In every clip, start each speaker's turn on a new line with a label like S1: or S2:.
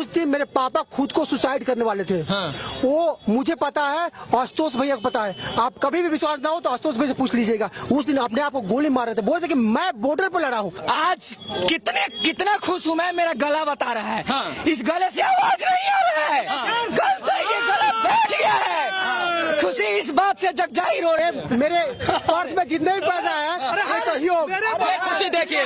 S1: उस दिन मेरे पापा खुद को सुसाइड करने वाले थे।
S2: हाँ।
S1: वो मुझे पता है, आशुतोष भैया को पता है। आप कभी भी विश्वास ना हो तो आशुतोष भैया से पूछ लीजिएगा। उस दिन अपने आप को गोली मार रहे थे, बोलते कि मैं बॉर्डर पर लड़ा हूँ।
S3: आज कितना खुश हूँ मैं, मेरा गला बता रहा है।
S2: हाँ।
S3: इस गले से आवाज नहीं आ रहा है।
S2: हाँ।
S3: कल से ये गला बैठ गया है। खुशी इस बात से जग जाहिर हो रहे।
S1: मेरे पर्स में जितने भी पैसा है सहयोग।
S2: खुशी देखिए,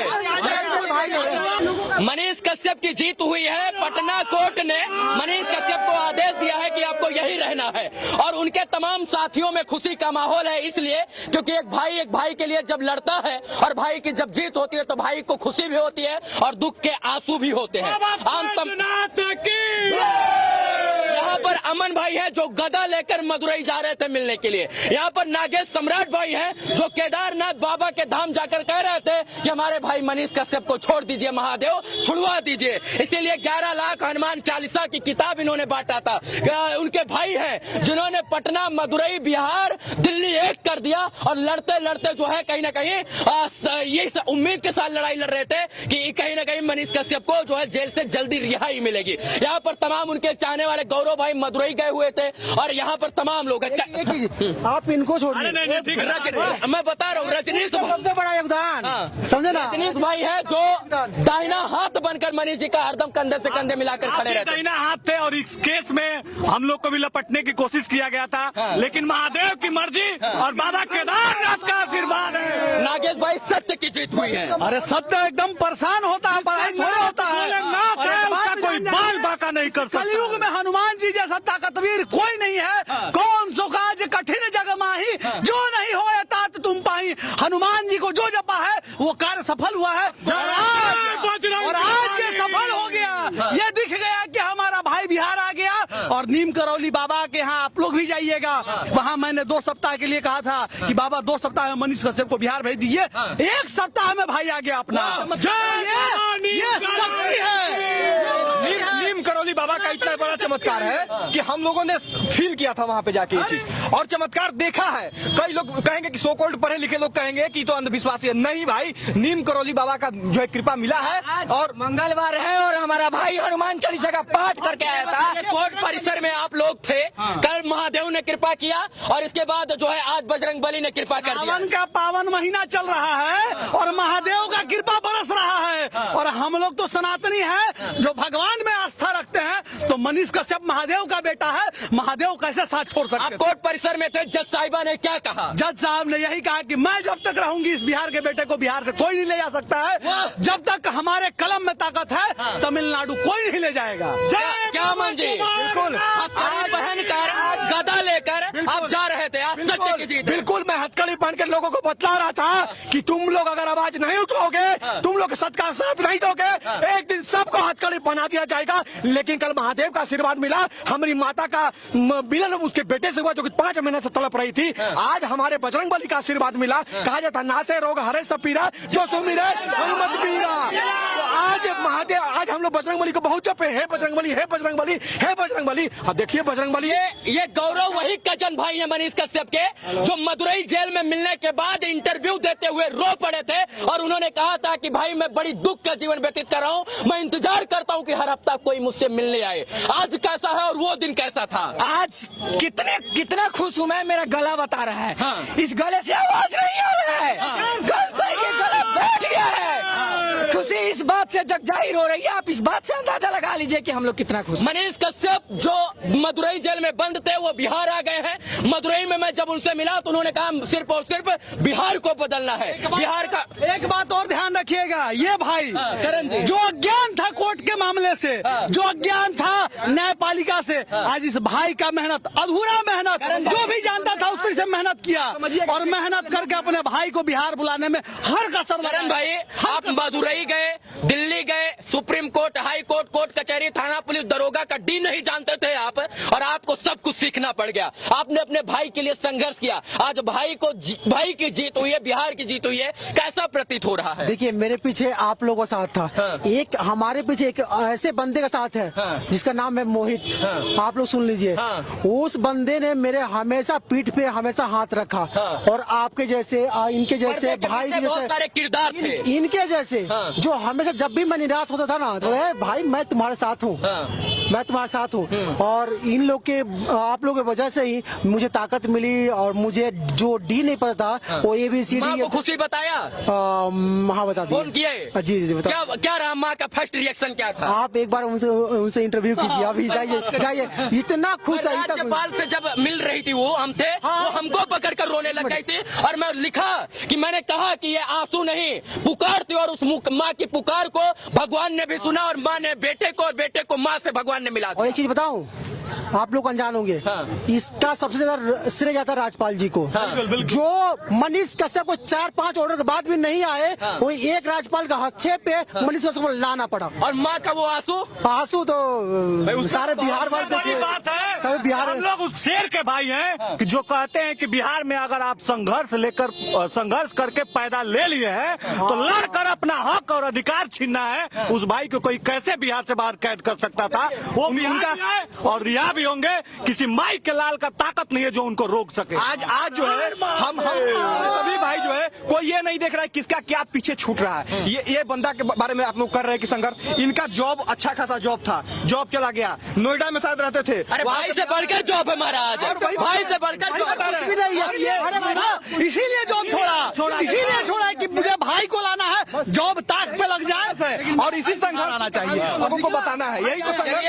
S2: मनीष कश्यप की जीत हुई है। पटना कोर्ट ने मनीष कश्यप को आदेश दिया है कि आपको यही रहना है, और उनके तमाम साथियों में खुशी का माहौल है, इसलिए क्योंकि एक भाई के लिए जब लड़ता है और भाई की जब जीत होती है तो भाई को खुशी भी होती है और दुख के आंसू भी होते हैं। यहाँ पर अमन भाई है जो गदा लेकर मदुरई जा रहे थे मिलने के लिए। यहाँ पर नागेश सम्राट भाई हैं जो केदारनाथ बाबा के धाम जाकर कह रहे थे कि हमारे भाई मनीष कश्यप को छोड़ दीजिए, महादेव छुड़वा दीजिए। इसीलिए 11 लाख हनुमान चालीसा की किताब इन्होंने बांटा था। उनके भाई हैं जिन्होंने पटना, मदुरई, बिहार, दिल्ली एक कर दिया, और लड़ते लड़ते जो है कहीं ना कहीं ये उम्मीद के साथ लड़ाई लड़ रहे थे कि कहीं ना कहीं मनीष कश्यप को जो है जेल से जल्दी रिहाई मिलेगी। यहाँ पर तमाम उनके चाहने वाले गौरव भाई मदुरई गए हुए थे, और यहाँ पर तमाम लोग
S1: आप इनको छोड़िए,
S2: मैं बता रहा हूँ, रजनीश
S1: सबसे बड़ा योगदान, समझे ना?
S2: रजनीश भाई है जो दाहिना हाथ बनकर मनीष जी का हरदम कंधे से कंधे मिलाकर खड़े रहते।
S4: दाहिना हाथ थे, और इस केस में हम लोग को भी लपटने की कोशिश किया गया था, लेकिन महादेव की मर्जी और बाबा केदारनाथ का आशीर्वाद है।
S2: नागेश भाई सत्य की जीत हुई है।
S5: अरे सत्य एकदम परेशान होता है, पढ़ाई थोड़े होता है।
S4: कोई बाल बाका नहीं कर सकता।
S5: कलयुग में हनुमान जी जैसा ताकतवीर कोई नहीं है। कौन सो काज कठिन जग माही, जो नहीं होए तात तुम पाई। हनुमान जी को जो जपा है वो कार्य सफल हुआ है, और आज ये सफल हो गया। ये दिख गया कि हमारा भाई बिहार आ गया, और नीम करौली बाबा के यहाँ आप लोग भी जाइएगा। वहाँ मैंने 2 सप्ताह के लिए कहा था कि बाबा 2 सप्ताह में मनीष कश्यप को बिहार भेज दीजिए। 1 सप्ताह में भाई आ गया अपना। ये शक्ति है।
S6: नीम करौली बाबा का इतना बड़ा चमत्कार है कि हम लोगों ने फील किया था वहाँ पे जाके ये चीज, और चमत्कार देखा है। कई लोग कहेंगे कि सो कॉल्ड पढ़े लिखे लोग कहेंगे कि तो अंधविश्वासी है। नहीं भाई, नीम करौली बाबा का जो है कृपा मिला है। और
S3: मंगलवार है और हमारा भाई हनुमान चालीसा का पाठ करके आया था।
S2: कोर्ट परिसर में आप लोग थे, कल महादेव ने कृपा किया, और इसके बाद जो है आज बजरंगबली ने कृपा कर दिया।
S5: सावन का पावन महीना चल रहा है और महादेव का कृपा बरस रहा है, और हम लोग तो सनातनी है जो भगवान में आस्था रखते हैं। तो मनीष कश्यप महादेव का बेटा है, महादेव कैसे साथ छोड़ सकते
S2: आप
S5: हैं?
S2: कोर्ट परिसर में थे, जज साहिबा ने क्या कहा?
S5: जज साहब ने यही कहा कि मैं जब तक रहूंगी इस बिहार के बेटे को बिहार से कोई नहीं ले जा सकता है। जब तक हमारे कलम में ताकत है तमिलनाडु कोई नहीं ले जाएगा।
S2: क्या अमन जी,
S6: बिल्कुल
S2: हथकड़ी पहन कर गदा लेकर आप जा रहे थे, आज सत्य की जीत।
S6: बिल्कुल मैं हथकड़ी पहन के लोगों को बतला रहा था कि तुम लोग अगर आवाज नहीं उठाओगे, तुम लोग सत्य का साथ नहीं दोगे, एक दिन सबको हथकड़ी बना दिया जाएगा। लेकिन कल महादेव का आशीर्वाद मिला, हमारी माता का मिलन उसके बेटे से हुआ जो कि 5 महीने से तड़प रही थी। आज हमारे बजरंगबली का आशीर्वाद मिला। कहा जाता नासे रोग हरे सब पीरा, जो सुमिरे हनुमत पीरा। तो आज महादेव, आज हम लोग बजरंगबली को बहुत जपे, हे बजरंगबली, हे बजरंगबली, हे बजरंगबली। अब देखिए बजरंगबली,
S2: ये गौरव वही कजन भाई है मनीष कश्यप के, जो मदुरई जेल में मिलने के बाद इंटरव्यू देते हुए रो पड़े थे, और उन्होंने कहा था कि भाई मैं बड़ी दुख का जीवन व्यतीत कर रहा हूँ, मैं इंतजार करता हूँ कि हर हफ्ता कोई मुझसे मिलने आए। आज कैसा है और वो दिन कैसा था?
S3: आज कितना खुश हूँ मैं, मेरा गला बता रहा है।
S2: हाँ।
S3: इस गले से आवाज नहीं आ रहा है। कल से ये गला बैठ गया है। खुशी इस बात से जग जाहिर हो रही है। आप इस बात से अंदाजा लगा लीजिए कि हम लोग कितना खुश।
S2: मनीष कश्यप जो मदुरई जेल में बंद थे वो बिहार आ गए हैं। मदुरई में मैं जब उनसे मिला तो उन्होंने कहा सिर्फ और सिर्फ बिहार को बदलना है। बिहार का
S5: एक बात और ध्यान रखिएगा, ये भाई
S2: करण जी,
S5: जो अज्ञान था कोर्ट के मामले से, जो अज्ञान था न्यायपालिका से, आज इस भाई का मेहनत, अधूरा मेहनत, जो भी जानता था उस से मेहनत किया, और मेहनत करके अपने भाई को बिहार बुलाने में हर कसर।
S2: करण भाई, आप मदुरई गए, दिल्ली गए, supreme court, high court, court कचहरी, थाना पुलिस, दरोगा का डी नहीं जानते थे आप, और आपको सब कुछ कुछ सीखना पड़ गया। आपने अपने भाई के लिए संघर्ष किया, आज भाई की जीत हुई है, बिहार की जीत हुई है, कैसा प्रतीत हो रहा है?
S1: देखिए मेरे पीछे आप लोगों का साथ था, एक हमारे पीछे एक ऐसे बंदे का साथ है जिसका नाम है मोहित। आप लोग सुन लीजिए, उस बंदे ने मेरे हमेशा पीठ पे हमेशा हाथ रखा, और आपके जैसे इनके जैसे भाई के
S2: बहुत सारे किरदार थे,
S1: इनके जैसे जो हमेशा जब भी मैं निराश होता था ना, तो भाई मैं तुम्हारे साथ हूँ, मैं तुम्हारे साथ हूँ। और इन लोग के, आप लोगों की वजह से ही मुझे ताकत मिली, और मुझे जो डी नहीं पता था वो ABCD
S2: खुशी बताया,
S1: हाँ बता
S2: फोन किए?
S1: जी बता।
S2: क्या रहा माँ का फर्स्ट रिएक्शन क्या था?
S1: आप एक बार उनसे इंटरव्यू कीजिए, अभी जाइए, इतना खुश है।
S2: राज्यपाल से जब मिल रही थी वो वो हमको पकड़ कर रोने लग गई थी, और मैं लिखा कि मैंने कहा कि ये आंसू नहीं पुकार थी, और उस माँ की पुकार को भगवान ने भी सुना, और माँ ने बेटे को, और बेटे को माँ से भगवान ने मिला।
S1: और एक चीज बताऊं, आप लोग अनजान होंगे, इसका सबसे ज्यादा श्रेय जाता है राज्यपाल जी को। जो मनीष कश्यप को 4-5 ऑर्डर के बाद भी नहीं आए, कोई एक राज्यपाल का हत्थे पे मनीष कश्यप को लाना पड़ा।
S2: और माँ का वो आंसू
S1: तो सारे बिहार वाले सभी बिहार,
S4: हम लोग उस शेर के भाई हैं कि जो कहते हैं कि बिहार में अगर आप संघर्ष करके पैदा ले लिए हैं तो लड़कर अपना हक और अधिकार छीनना है। उस भाई को कोई कैसे बिहार से बाहर कैद कर सकता था? वो भी उनका और रिहा भी होंगे। किसी माई के लाल का ताकत नहीं है जो उनको रोक सके।
S6: आज जो है हम सभी भाई जो है, कोई ये नहीं देख रहा है किसका क्या पीछे छूट रहा है। ये बंदा के बारे में आप लोग कर रहे हैं कि संघर्ष, इनका जॉब अच्छा खासा जॉब था, जॉब चला गया, नोएडा में शायद रहते थे।
S2: अरे भाई से बढ़कर जॉब है महाराज, भाई से बढ़कर
S5: इसीलिए जॉब छोड़ा, इसीलिए छोड़ा कि मुझे भाई को लाना है, जॉब ताक पे लग जाए, और इसी संघर्ष आना चाहिए,
S6: लोगों को बताना है। यही तो संघर्ष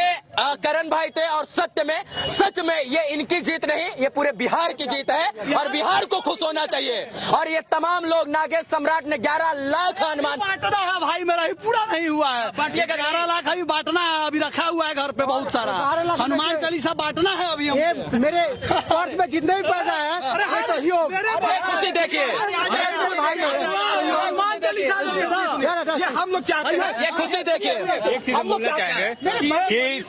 S2: करण भाई थे, और सच में ये इनकी जीत नहीं, ये पूरे बिहार की जीत है, और बिहार को खुश होना चाहिए। और ये तमाम लोग, नागेश सम्राट ने 11 लाख अनुमान
S5: बांटना है भाई, मेरा ही पूरा नहीं हुआ है, 11 लाख अभी बांटना है, अभी रखा हुआ है घर पे बहुत सारा, हनुमान चालीसा बांटना है अभी।
S1: ये मेरे पर्स में जितने भी पैसा है सहयोग,
S2: खुशी देखिए,
S5: हनुमान चालीसा
S6: हम लोग चाहते हैं,
S2: ये खुशी देखिए।
S4: एक चीज हम बोलना चाहेंगे कि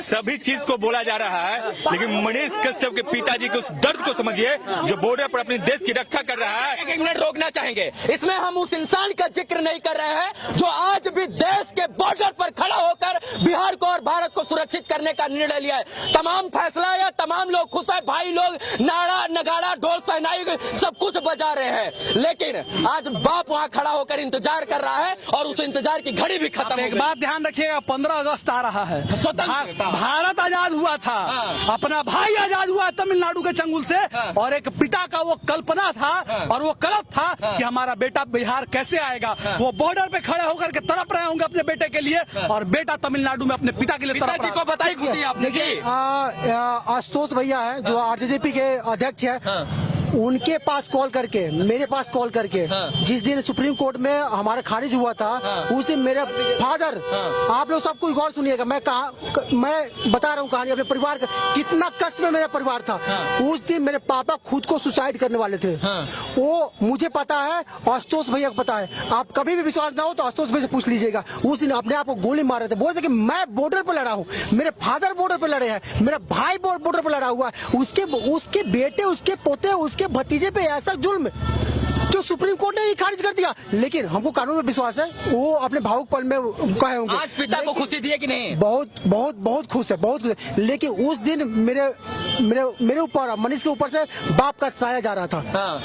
S4: सभी चीज को बोला जा रहा है, लेकिन मनीष कश्यप के पिताजी के उस दर्द को समझिए जो बॉर्डर पर अपने देश की रक्षा कर रहा है।
S2: एक मिनट रोकना चाहेंगे, इसमें हम उस इंसान का जिक्र नहीं कर रहे हैं जो आज भी देश के बॉर्डर पर खड़ा होकर बिहार को और भारत को सुरक्षित करने का निर्णय लिया है। तमाम फैसला या तमाम लोग खुश है, भाई लोग नारा नगाड़ा ढोल सहनाई सब कुछ बजा रहे हैं, लेकिन आज बाप वहाँ खड़ा होकर इंतजार कर रहा है, और उस इंतजार की घड़ी भी खत्म।
S5: एक बात ध्यान रखिएगा, 15 अगस्त आ रहा है, भारत आजाद हुआ था, अपना भाई आजाद हुआ तमिलनाडु के चंगुल से, और एक पिता का वो कल्पना था और वो कल्प था कि हमारा बेटा बिहार कैसे आएगा। वो बॉर्डर पे खड़े होकर के तड़प रहे होंगे अपने बेटे के लिए, और बेटा तमिलनाडु में अपने पिता के लिए तड़प रहा है।
S2: बताइए खुशी आपने की।
S1: आशुतोष भैया है जो RJP के अध्यक्ष है, उनके पास कॉल करके, मेरे पास कॉल करके, जिस दिन सुप्रीम कोर्ट में हमारा खारिज हुआ था, उस दिन मेरे फादर, आप लोग सब कुछ गौर सुनिएगा, मैं बता रहा हूँ कहानी अपने परिवार का, कितना कष्ट में मेरा परिवार था। उस दिन मेरे पापा खुद को सुसाइड करने वाले थे, वो मुझे पता है, आशुतोष भैया को पता है। आप कभी भी विश्वास ना हो तो आशुतोष भैया से पूछ लीजिएगा। उस दिन अपने आप को गोली मार रहे थे, बोलते कि मैं बॉर्डर पर लड़ा हूँ, मेरे फादर बॉर्डर पर लड़े हैं, मेरा भाई बॉर्डर पर लड़ा हुआ है, उसके बेटे, उसके पोते, उसके भतीजे पे ऐसा जुल्म जो सुप्रीम कोर्ट ने ही खारिज कर दिया। लेकिन हमको कानून में विश्वास है, वो अपने भावुक पल में कहे होंगे।
S2: आज पिता को खुशी दी है कि नहीं?
S1: बहुत खुश है, बहुत खुश है। लेकिन उस दिन मेरे ऊपर, मनीष के ऊपर से बाप का साया जा रहा था।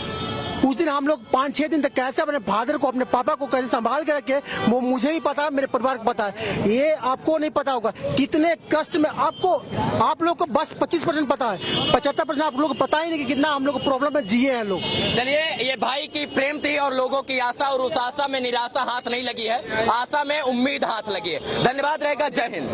S1: उस दिन हम लोग 5-6 दिन तक कैसे अपने फादर को, अपने पापा को कैसे संभाल के रखे, वो मुझे ही पता है, मेरे परिवार को पता है। ये आपको नहीं पता होगा कितने कष्ट में, आप लोग को बस 25% पता है, 75% आप लोग को पता ही नहीं कि कितना हम लोग प्रॉब्लम में जिए हैं लोग।
S2: चलिए, ये भाई की प्रेम थी और लोगों की आशा, और उस आशा में निराशा हाथ नहीं लगी है, आशा में उम्मीद हाथ लगी है। धन्यवाद रहेगा, जय हिंद।